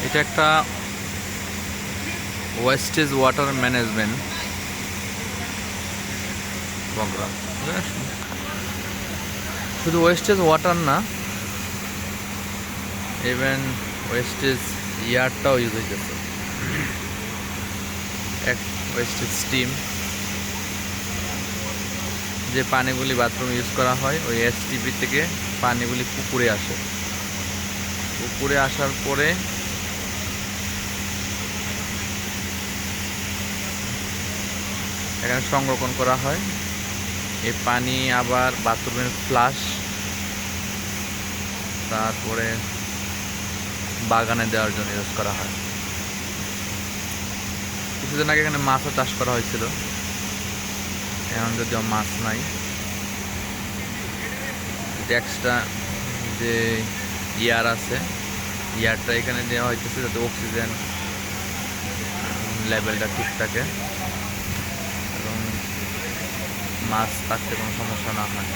এটা একটা wastage water management programme. শুধু ওয়েস্টেজ ওয়াটার না, ইভেন ওয়েস্টেজ ইয়ারটাও ইউজ হইতেছে। এক ওয়েস্টেজ স্টিম, যে পানিগুলি বাথরুম ইউজ করা হয় ওই এসটিপি থেকে পানিগুলি পুকুরে আসে। পুকুরে আসার পরে এখানে সংরক্ষণ করা হয়। এই পানি আবার বাথরুমের ফ্লাশ, তারপরে বাগানে দেওয়ার জন্য ইউজ করা হয়। কিছুদিন আগে এখানে মাছও চাষ করা হয়েছিল, এখন যদিও মাছ নাই। এক্সট্রা যে ইয়ার আছে, ইয়ারটা এখানে দেওয়া হইতেছে যাতে অক্সিজেন লেভেলটা ঠিক থাকে এবং মাছ থাকতে কোনো সমস্যা না হয়।